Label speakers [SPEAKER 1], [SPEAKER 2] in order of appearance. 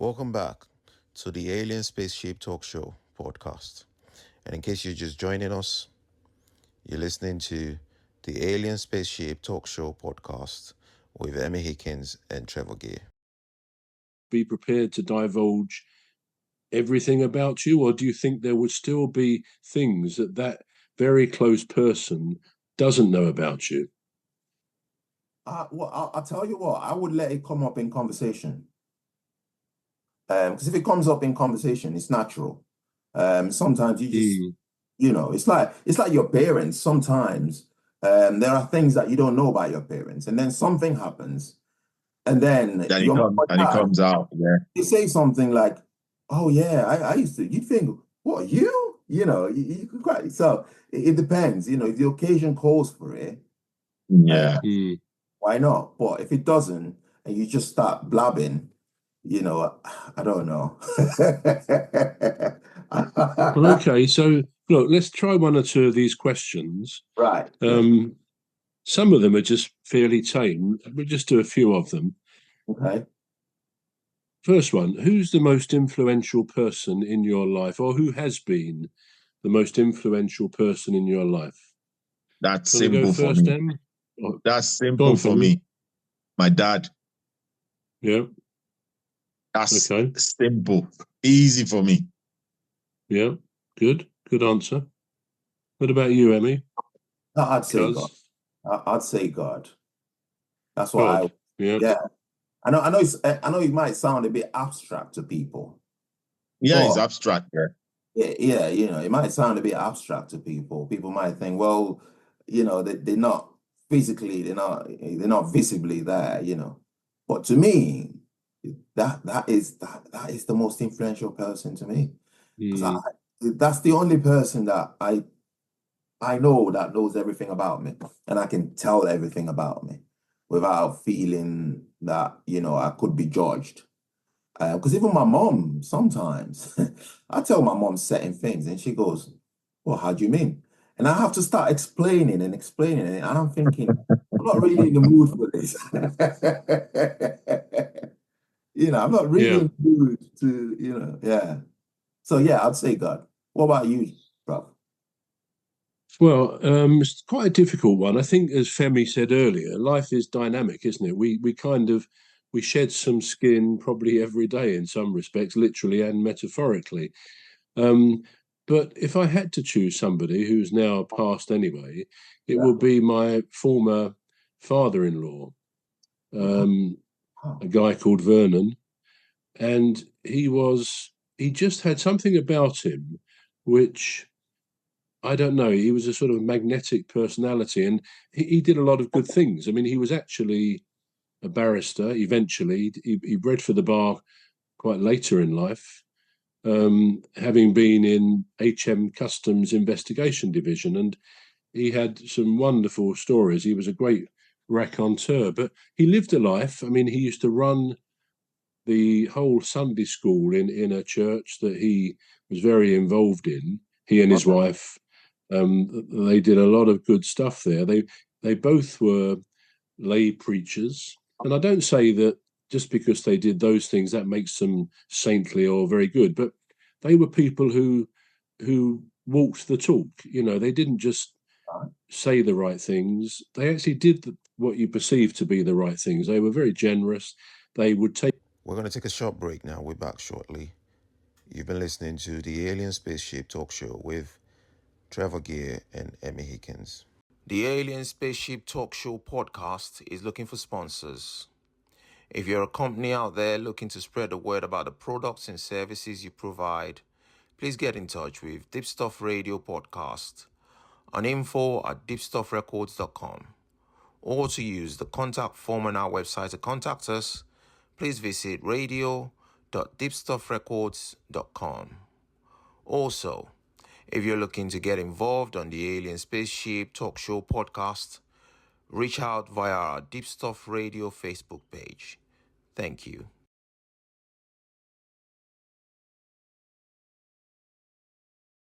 [SPEAKER 1] Welcome back to the Alien Spaceship Talk Show podcast. And in case you're just joining us, you're listening to the Alien Spaceship Talk Show podcast with Emmy Hikins and Trevor.
[SPEAKER 2] Be prepared to divulge everything about you, or do you think there would still be things that very close person doesn't know about you?
[SPEAKER 3] Well, I'll tell you what, I would let it come up in conversation. Because if it comes up in conversation, it's natural. Sometimes you just, it's like your parents. Sometimes there are things that you don't know about your parents, and then something happens, and then
[SPEAKER 4] it comes out. Yeah,
[SPEAKER 3] you say something like, "Oh yeah, I used to." You think, "What, you?" You could quite. So it depends. If the occasion calls for it,
[SPEAKER 4] yeah.
[SPEAKER 3] Why not? But if it doesn't, and you just start blabbing, I don't know.
[SPEAKER 2] Well, okay, so look, let's try one or two of these questions.
[SPEAKER 3] Right.
[SPEAKER 2] Some of them are just fairly tame. We'll just do a few of them.
[SPEAKER 3] Okay.
[SPEAKER 2] First one, who's the most influential person in your life, or who has been the most influential person in your life?
[SPEAKER 4] That's simple for me. That's simple for me. My dad.
[SPEAKER 2] Yeah.
[SPEAKER 4] That's simple. Easy for me.
[SPEAKER 2] Yeah. Good answer. What about you, Emmy?
[SPEAKER 3] I'd say God. I'd say God. That's what yeah. I know it might sound a bit abstract to people.
[SPEAKER 4] Yeah, it's abstract,
[SPEAKER 3] yeah. It might sound a bit abstract to people. People might think, well, they're not physically, they're not visibly there, But to me, that is the most influential person to me. That's the only person that I know that knows everything about me, and I can tell everything about me without feeling that I could be judged. Because even my mom, sometimes I tell my mom certain things, and she goes, "Well, how do you mean?" And I have to start explaining it, and I'm thinking, I'm not really in the mood for this. I'm not really in the mood to, yeah. So yeah, I'd say God. What about you, Prof?
[SPEAKER 2] Well, it's quite a difficult one. I think, as Femi said earlier, life is dynamic, isn't it? We shed some skin probably every day in some respects, literally and metaphorically. But if I had to choose somebody who's now passed anyway, it would be my former father-in-law, a guy called Vernon. And he just had something about him which, I don't know, he was a sort of magnetic personality, and he did a lot of good things. I mean, he was actually a barrister eventually. He read for the bar quite later in life, having been in HM Customs Investigation Division, and he had some wonderful stories. He was a great raconteur, but he lived a life. I mean, he used to run the whole Sunday school in a church that he was very involved in. He and his wife, they did a lot of good stuff there. They both were lay preachers, and I don't say that just because they did those things that makes them saintly or very good, but they were people who walked the talk. They didn't just say the right things. They actually did what you perceived to be the right things. They were very generous. They would take.
[SPEAKER 1] We're going to take a short break now. We're back shortly. You've been listening to the Alien Spaceship Talk Show with Trevor Gear and Emmy Hikins. The Alien Spaceship Talk Show podcast is looking for sponsors. If you're a company out there looking to spread the word about the products and services you provide, please get in touch with Deepstuff Radio Podcast on info@deepstuffrecords.com, or to use the contact form on our website to contact us, please visit radio.deepstuffrecords.com. Also, if you're looking to get involved on the Alien Spaceship Talk Show podcast, reach out via our Deepstuff Radio Facebook page. Thank you.